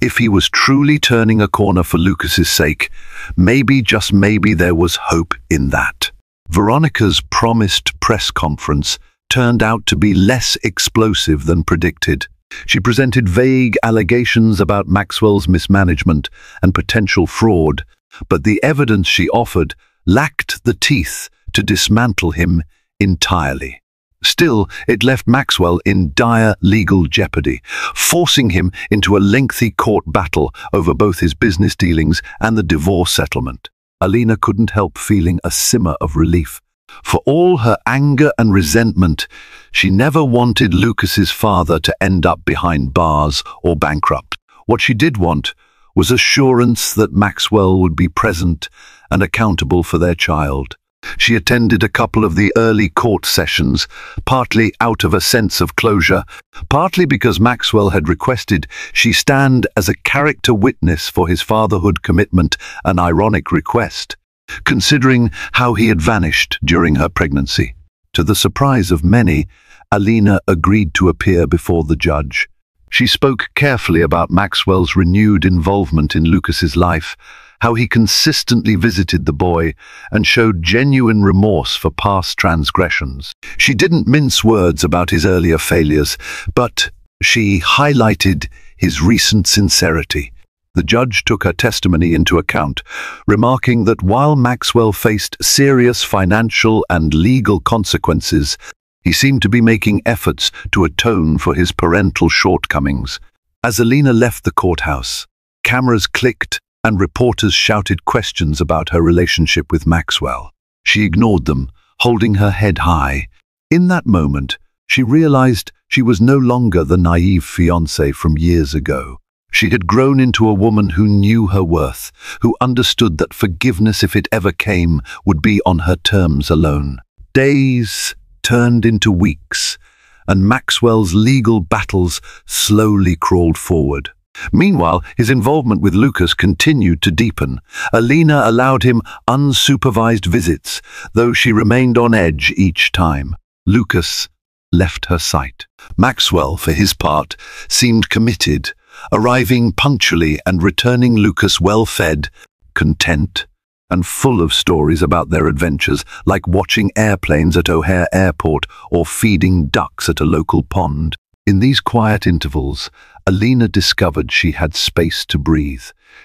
if he was truly turning a corner for Lucas's sake, maybe, just maybe, there was hope in that. Veronica's promised press conference turned out to be less explosive than predicted. She presented vague allegations about Maxwell's mismanagement and potential fraud, but the evidence she offered lacked the teeth to dismantle him entirely. Still, it left Maxwell in dire legal jeopardy, forcing him into a lengthy court battle over both his business dealings and the divorce settlement. Alina couldn't help feeling a simmer of relief. For all her anger and resentment, she never wanted Lucas's father to end up behind bars or bankrupt. What she did want was assurance that Maxwell would be present and accountable for their child. She attended a couple of the early court sessions, partly out of a sense of closure, partly because Maxwell had requested she stand as a character witness for his fatherhood commitment, an ironic request, considering how he had vanished during her pregnancy. To the surprise of many, Alina agreed to appear before the judge. She spoke carefully about Maxwell's renewed involvement in Lucas's life, how he consistently visited the boy and showed genuine remorse for past transgressions. She didn't mince words about his earlier failures, but she highlighted his recent sincerity. The judge took her testimony into account, remarking that while Maxwell faced serious financial and legal consequences, he seemed to be making efforts to atone for his parental shortcomings. As Alina left the courthouse, cameras clicked and reporters shouted questions about her relationship with Maxwell. She ignored them, holding her head high. In that moment, she realized she was no longer the naive fiancée from years ago. She had grown into a woman who knew her worth, who understood that forgiveness, if it ever came, would be on her terms alone. Days turned into weeks, and Maxwell's legal battles slowly crawled forward. Meanwhile, his involvement with Lucas continued to deepen. Alina allowed him unsupervised visits, though she remained on edge each time. Lucas left her sight. Maxwell, for his part, seemed committed, arriving punctually and returning Lucas well-fed, content, and full of stories about their adventures, like watching airplanes at O'Hare Airport or feeding ducks at a local pond. In these quiet intervals, Alina discovered she had space to breathe.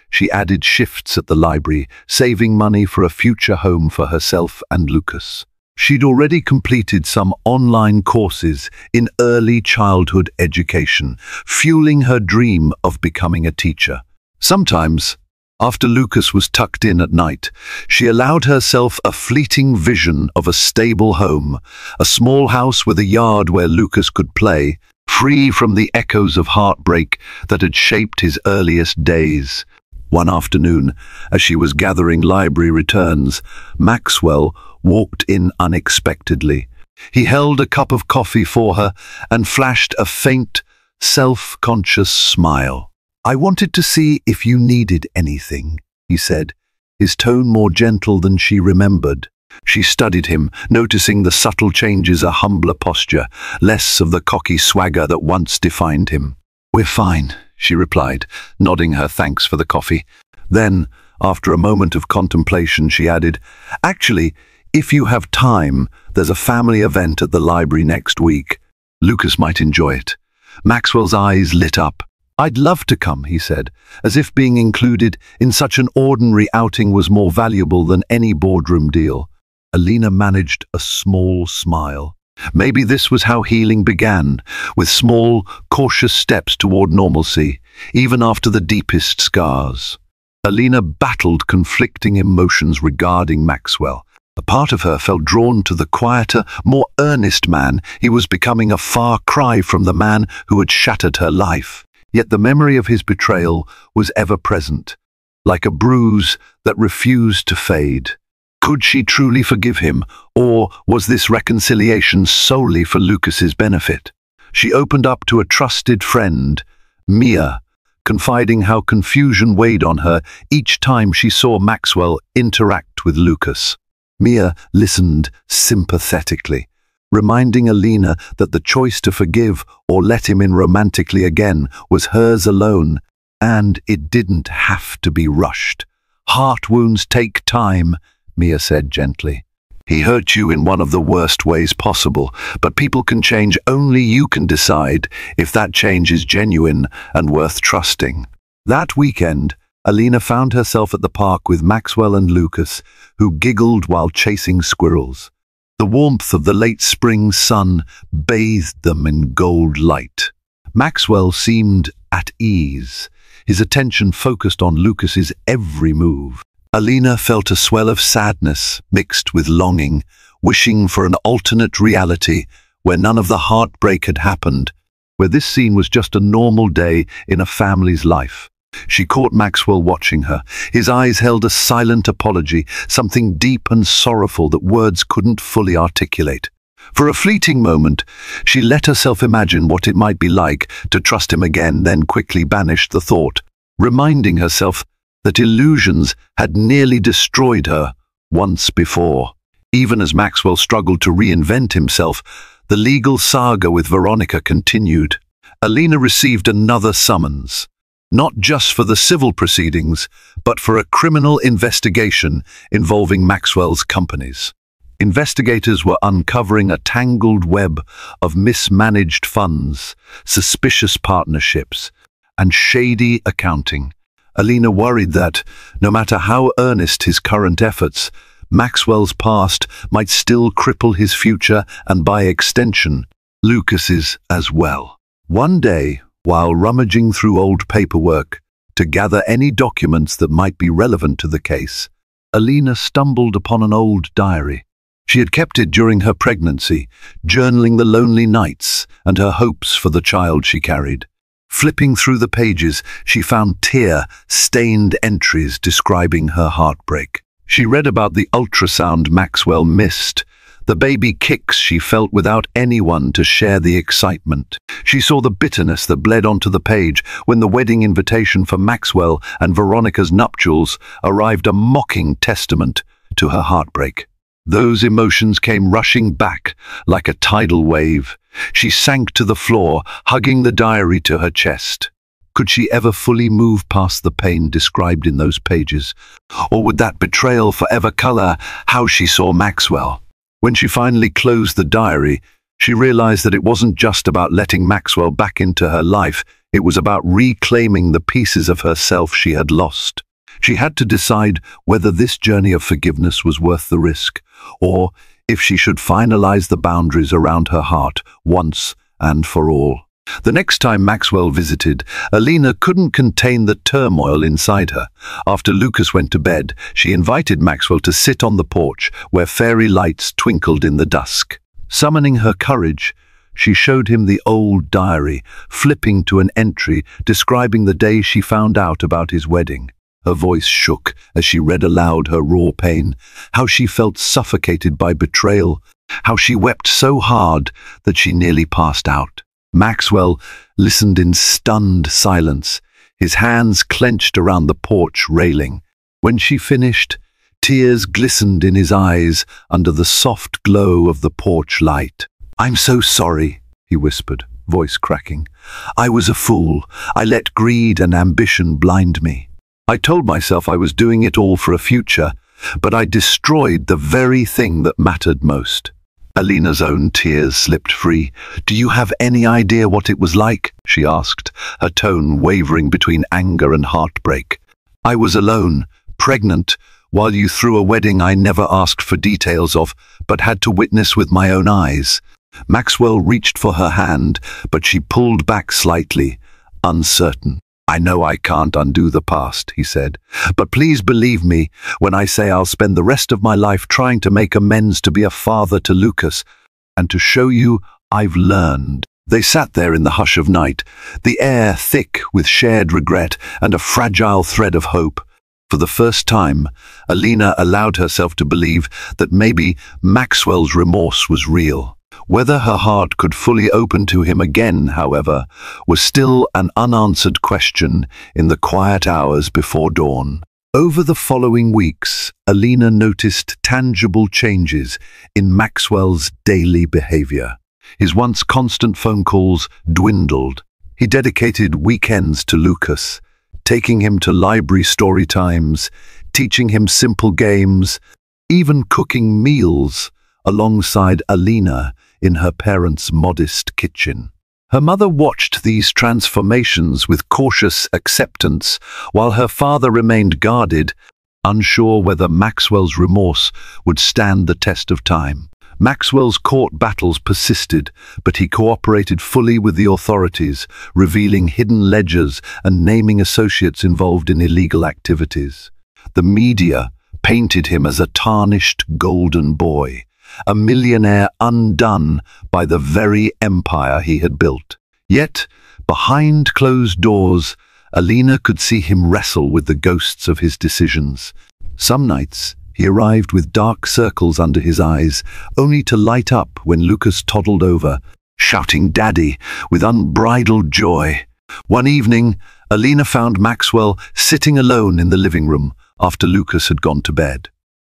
She added shifts at the library, saving money for a future home for herself and Lucas. She'd already completed some online courses in early childhood education, fueling her dream of becoming a teacher. Sometimes, after Lucas was tucked in at night, she allowed herself a fleeting vision of a stable home, a small house with a yard where Lucas could play, free from the echoes of heartbreak that had shaped his earliest days. One afternoon, as she was gathering library returns, Maxwell walked in unexpectedly. He held a cup of coffee for her and flashed a faint, self-conscious smile. "I wanted to see if you needed anything," he said, his tone more gentle than she remembered. She studied him, noticing the subtle changes, a humbler posture, less of the cocky swagger that once defined him. "We're fine," she replied, nodding her thanks for the coffee. Then, after a moment of contemplation, she added, "Actually, if you have time, there's a family event at the library next week. Lucas might enjoy it." Maxwell's eyes lit up. "I'd love to come," he said, as if being included in such an ordinary outing was more valuable than any boardroom deal. Alina managed a small smile. Maybe this was how healing began, with small, cautious steps toward normalcy, even after the deepest scars. Alina battled conflicting emotions regarding Maxwell. A part of her felt drawn to the quieter, more earnest man. He was becoming a far cry from the man who had shattered her life. Yet the memory of his betrayal was ever present. like a bruise that refused to fade. Could she truly forgive him, or was this reconciliation solely for Lucas's benefit? She opened up to a trusted friend, Mia, confiding how confusion weighed on her each time she saw Maxwell interact with Lucas. Mia listened sympathetically, reminding Alina that the choice to forgive or let him in romantically again was hers alone, and it didn't have to be rushed. "Heart wounds take time," Mia said gently. "He hurt you in one of the worst ways possible, but people can change. Only you can decide if that change is genuine and worth trusting." That weekend, Alina found herself at the park with Maxwell and Lucas, who giggled while chasing squirrels. The warmth of the late spring sun bathed them in gold light. Maxwell seemed at ease, his attention focused on Lucas's every move. Alina felt a swell of sadness mixed with longing, wishing for an alternate reality where none of the heartbreak had happened, where this scene was just a normal day in a family's life. She caught Maxwell watching her. His eyes held a silent apology, something deep and sorrowful that words couldn't fully articulate. For a fleeting moment, she let herself imagine what it might be like to trust him again, then quickly banished the thought, reminding herself that illusions had nearly destroyed her once before. Even as Maxwell struggled to reinvent himself, the legal saga with Veronica continued. Alina received another summons, not just for the civil proceedings, but for a criminal investigation involving Maxwell's companies. Investigators were uncovering a tangled web of mismanaged funds, suspicious partnerships, and shady accounting. Alina worried that, no matter how earnest his current efforts, Maxwell's past might still cripple his future and, by extension, Lucas's as well. One day, while rummaging through old paperwork to gather any documents that might be relevant to the case, Alina stumbled upon an old diary. She had kept it during her pregnancy, journaling the lonely nights and her hopes for the child she carried. Flipping through the pages, she found tear-stained entries describing her heartbreak. She read about the ultrasound Maxwell missed, the baby kicks she felt without anyone to share the excitement. She saw the bitterness that bled onto the page when the wedding invitation for Maxwell and Veronica's nuptials arrived, a mocking testament to her heartbreak. Those emotions came rushing back like a tidal wave. She sank to the floor, hugging the diary to her chest. Could she ever fully move past the pain described in those pages? Or would that betrayal forever color how she saw Maxwell? When she finally closed the diary, she realized that it wasn't just about letting Maxwell back into her life. It was about reclaiming the pieces of herself she had lost. She had to decide whether this journey of forgiveness was worth the risk, or if she should finalize the boundaries around her heart once and for all. The next time Maxwell visited, Alina couldn't contain the turmoil inside her. After Lucas went to bed, she invited Maxwell to sit on the porch where fairy lights twinkled in the dusk. Summoning her courage, she showed him the old diary, flipping to an entry describing the day she found out about his wedding. Her voice shook as she read aloud her raw pain, how she felt suffocated by betrayal, how she wept so hard that she nearly passed out. Maxwell listened in stunned silence, his hands clenched around the porch railing. When she finished, tears glistened in his eyes under the soft glow of the porch light. "I'm so sorry," he whispered, voice cracking. "I was a fool. I let greed and ambition blind me. I told myself I was doing it all for a future, but I destroyed the very thing that mattered most." Alina's own tears slipped free. "Do you have any idea what it was like?" she asked, her tone wavering between anger and heartbreak. "I was alone, pregnant, while you threw a wedding I never asked for details of, but had to witness with my own eyes." Maxwell reached for her hand, but she pulled back slightly, uncertain. "I know I can't undo the past," he said, "but please believe me when I say I'll spend the rest of my life trying to make amends, to be a father to Lucas, and to show you I've learned." They sat there in the hush of night, the air thick with shared regret and a fragile thread of hope. For the first time, Alina allowed herself to believe that maybe Maxwell's remorse was real. Whether her heart could fully open to him again, however, was still an unanswered question in the quiet hours before dawn. Over the following weeks, Alina noticed tangible changes in Maxwell's daily behavior. His once constant phone calls dwindled. He dedicated weekends to Lucas, taking him to library story times, teaching him simple games, even cooking meals alongside Alina in her parents' modest kitchen. Her mother watched these transformations with cautious acceptance, while her father remained guarded, unsure whether Maxwell's remorse would stand the test of time. Maxwell's court battles persisted, but he cooperated fully with the authorities, revealing hidden ledgers and naming associates involved in illegal activities. The media painted him as a tarnished golden boy, a millionaire undone by the very empire he had built. Yet, behind closed doors, Alina could see him wrestle with the ghosts of his decisions. Some nights, he arrived with dark circles under his eyes, only to light up when Lucas toddled over, shouting "Daddy" with unbridled joy. One evening, Alina found Maxwell sitting alone in the living room after Lucas had gone to bed.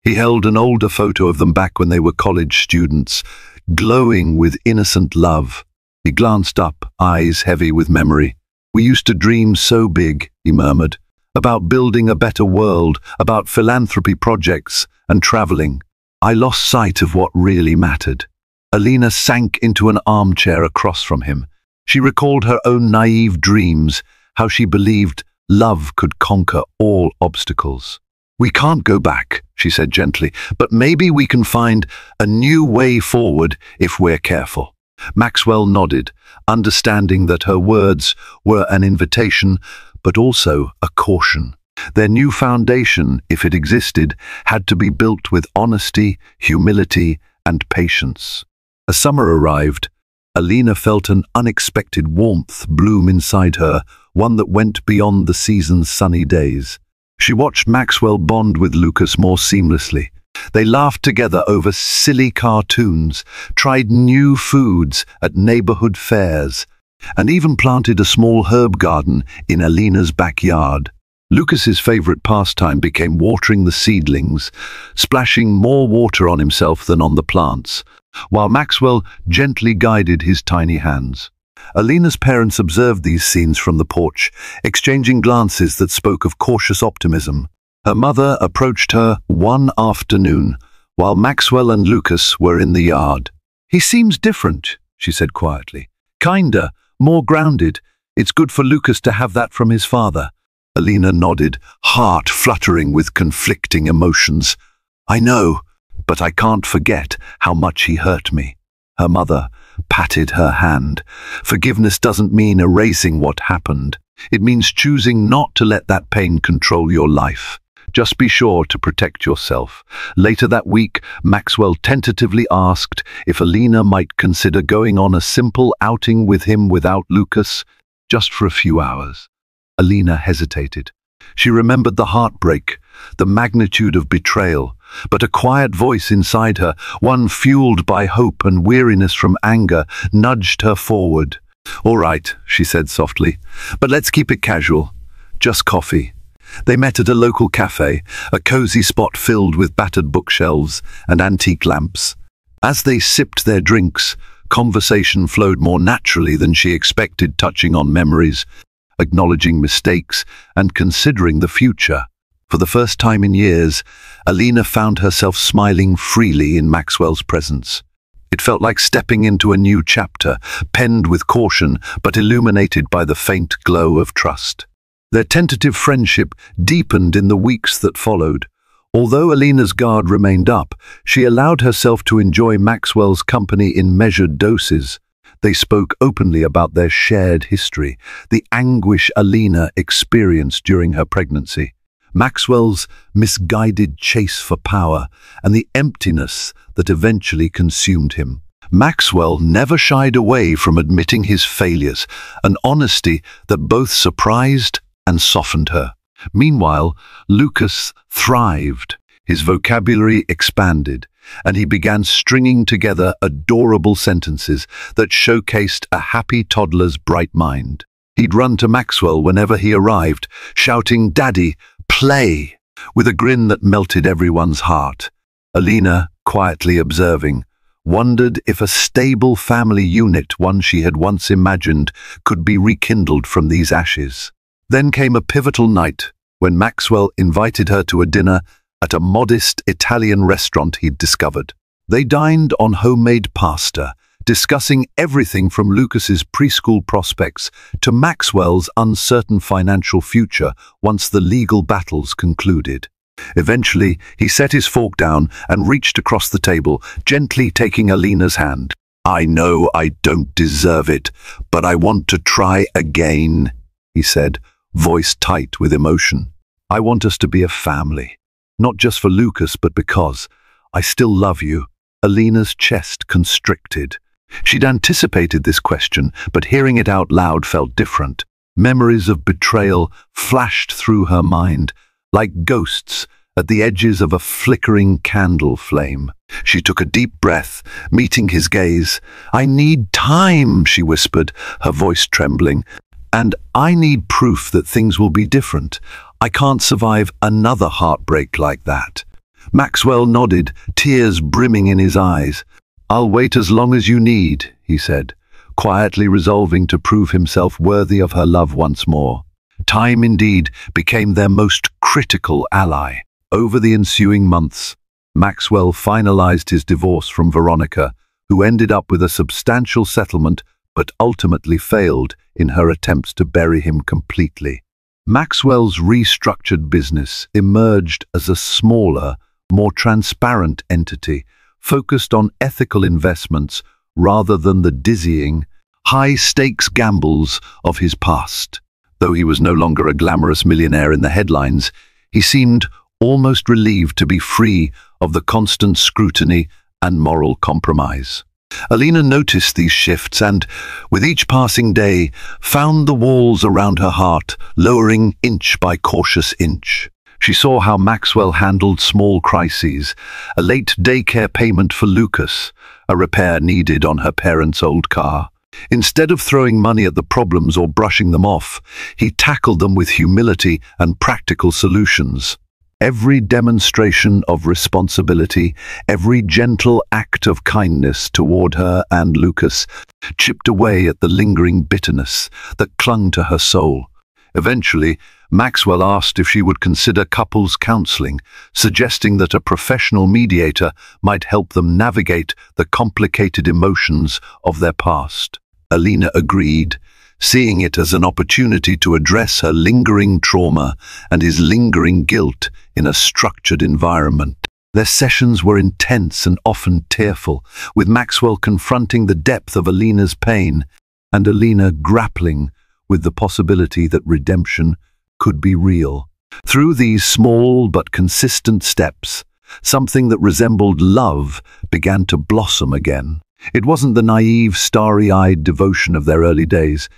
He held an older photo of them back when they were college students, glowing with innocent love. He glanced up, eyes heavy with memory. "We used to dream so big," he murmured, "about building a better world, about philanthropy projects and traveling. I lost sight of what really mattered." Alina sank into an armchair across from him. She recalled her own naive dreams, how she believed love could conquer all obstacles. "We can't go back," she said gently, "but maybe we can find a new way forward if we're careful." Maxwell nodded, understanding that her words were an invitation, but also a caution. Their new foundation, if it existed, had to be built with honesty, humility, and patience. As summer arrived, Alina felt an unexpected warmth bloom inside her, one that went beyond the season's sunny days. She watched Maxwell bond with Lucas more seamlessly. They laughed together over silly cartoons, tried new foods at neighborhood fairs, and even planted a small herb garden in Alina's backyard. Lucas's favorite pastime became watering the seedlings, splashing more water on himself than on the plants, while Maxwell gently guided his tiny hands. Alina's parents observed these scenes from the porch, exchanging glances that spoke of cautious optimism. Her mother approached her one afternoon, while Maxwell and Lucas were in the yard. "He seems different," she said quietly. "Kinder, more grounded. It's good for Lucas to have that from his father." Alina nodded, heart fluttering with conflicting emotions. "I know, but I can't forget how much he hurt me." Her mother patted her hand. "Forgiveness doesn't mean erasing what happened. It means choosing not to let that pain control your life. Just be sure to protect yourself." Later that week, Maxwell tentatively asked if Alina might consider going on a simple outing with him without Lucas, just for a few hours. Alina hesitated. She remembered the heartbreak, the magnitude of betrayal, but a quiet voice inside her, one fueled by hope and weariness from anger, nudged her forward. "All right," she said softly, "but let's keep it casual. Just coffee." They met at a local cafe, a cozy spot filled with battered bookshelves and antique lamps. As they sipped their drinks, conversation flowed more naturally than she expected, touching on memories, acknowledging mistakes, and considering the future. For the first time in years, Alina found herself smiling freely in Maxwell's presence. It felt like stepping into a new chapter, penned with caution but illuminated by the faint glow of trust. Their tentative friendship deepened in the weeks that followed. Although Alina's guard remained up, she allowed herself to enjoy Maxwell's company in measured doses. They spoke openly about their shared history, the anguish Alina experienced during her pregnancy, Maxwell's misguided chase for power, and the emptiness that eventually consumed him. Maxwell never shied away from admitting his failures, an honesty that both surprised and softened her. Meanwhile, Lucas thrived. His vocabulary expanded, and he began stringing together adorable sentences that showcased a happy toddler's bright mind. He'd run to Maxwell whenever he arrived, shouting, "Daddy, play!" with a grin that melted everyone's heart. Alina, quietly observing, wondered if a stable family unit, one she had once imagined, could be rekindled from these ashes. Then came a pivotal night when Maxwell invited her to a dinner at a modest Italian restaurant he'd discovered. They dined on homemade pasta, discussing everything from Lucas's preschool prospects to Maxwell's uncertain financial future once the legal battles concluded. Eventually, he set his fork down and reached across the table, gently taking Alina's hand. "I know I don't deserve it, but I want to try again," he said, voice tight with emotion. "I want us to be a family. Not just for Lucas, but because I still love you." Alina's chest constricted. She'd anticipated this question, but hearing it out loud felt different. Memories of betrayal flashed through her mind, like ghosts at the edges of a flickering candle flame. She took a deep breath, meeting his gaze. "I need time," she whispered, her voice trembling. "And I need proof that things will be different. I can't survive another heartbreak like that." Maxwell nodded, tears brimming in his eyes. "I'll wait as long as you need," he said, quietly resolving to prove himself worthy of her love once more. Time indeed became their most critical ally. Over the ensuing months, Maxwell finalized his divorce from Veronica, who ended up with a substantial settlement but ultimately failed in her attempts to bury him completely. Maxwell's restructured business emerged as a smaller, more transparent entity, focused on ethical investments rather than the dizzying, high-stakes gambles of his past. Though he was no longer a glamorous millionaire in the headlines, he seemed almost relieved to be free of the constant scrutiny and moral compromise. Alina noticed these shifts and, with each passing day, found the walls around her heart lowering inch by cautious inch. She saw how Maxwell handled small crises, a late daycare payment for Lucas, a repair needed on her parents' old car. Instead of throwing money at the problems or brushing them off, he tackled them with humility and practical solutions. Every demonstration of responsibility, every gentle act of kindness toward her and Lucas, chipped away at the lingering bitterness that clung to her soul. Eventually, Maxwell asked if she would consider couples counseling, suggesting that a professional mediator might help them navigate the complicated emotions of their past. Alina agreed, seeing it as an opportunity to address her lingering trauma and his lingering guilt in a structured environment. Their sessions were intense and often tearful, with Maxwell confronting the depth of Alina's pain and Alina grappling with the possibility that redemption could be real. Through these small but consistent steps, something that resembled love began to blossom again. It wasn't the naive, starry-eyed devotion of their early days.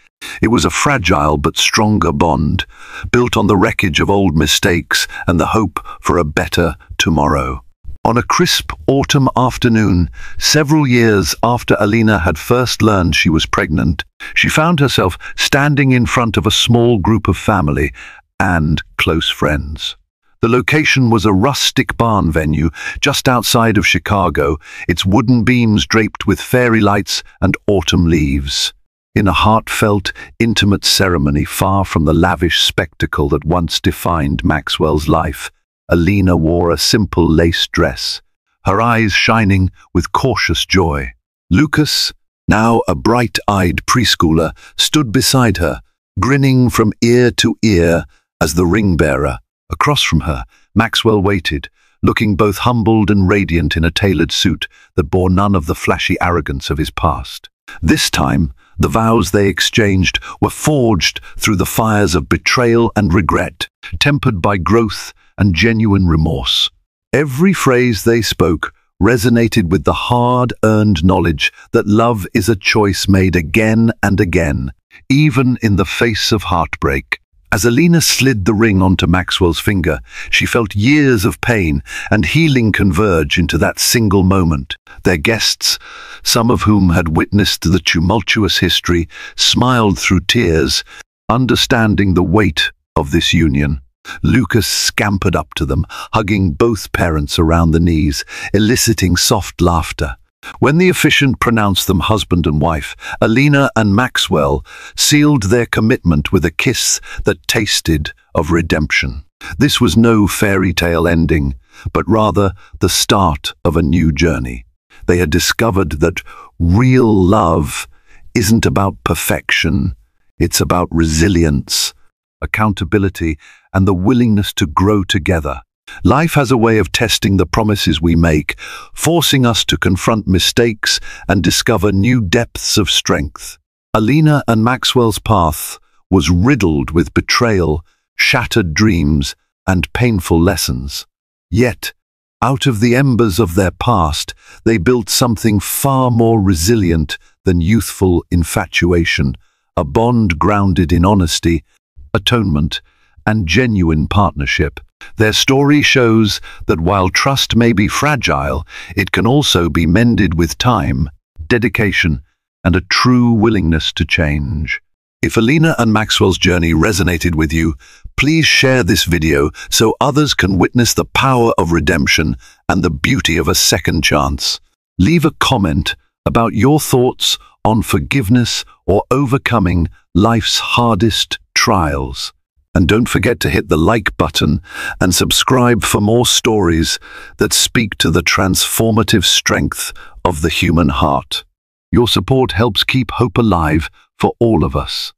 It was a fragile but stronger bond, built on the wreckage of old mistakes and the hope for a better tomorrow. On a crisp autumn afternoon, several years after Alina had first learned she was pregnant, she found herself standing in front of a small group of family and close friends. The location was a rustic barn venue just outside of Chicago, its wooden beams draped with fairy lights and autumn leaves. In a heartfelt, intimate ceremony far from the lavish spectacle that once defined Maxwell's life, Alina wore a simple lace dress, her eyes shining with cautious joy. Lucas, now a bright-eyed preschooler, stood beside her, grinning from ear to ear as the ring-bearer. Across from her, Maxwell waited, looking both humbled and radiant in a tailored suit that bore none of the flashy arrogance of his past. This time, the vows they exchanged were forged through the fires of betrayal and regret, tempered by growth and genuine remorse. Every phrase they spoke resonated with the hard-earned knowledge that love is a choice made again and again, even in the face of heartbreak. As Alina slid the ring onto Maxwell's finger, she felt years of pain and healing converge into that single moment. Their guests, some of whom had witnessed the tumultuous history, smiled through tears, understanding the weight of this union. Lucas scampered up to them, hugging both parents around the knees, eliciting soft laughter. When the officiant pronounced them husband and wife, Alina and Maxwell sealed their commitment with a kiss that tasted of redemption. This was no fairy tale ending, but rather the start of a new journey. They had discovered that real love isn't about perfection, it's about resilience, accountability, and the willingness to grow together. Life has a way of testing the promises we make, forcing us to confront mistakes and discover new depths of strength. Alina and Maxwell's path was riddled with betrayal, shattered dreams, and painful lessons. Yet, out of the embers of their past, they built something far more resilient than youthful infatuation, a bond grounded in honesty, atonement, and genuine partnership. Their story shows that while trust may be fragile, it can also be mended with time, dedication, and a true willingness to change. If Alina and Maxwell's journey resonated with you, please share this video so others can witness the power of redemption and the beauty of a second chance. Leave a comment about your thoughts on forgiveness or overcoming life's hardest trials. And don't forget to hit the like button and subscribe for more stories that speak to the transformative strength of the human heart. Your support helps keep hope alive for all of us.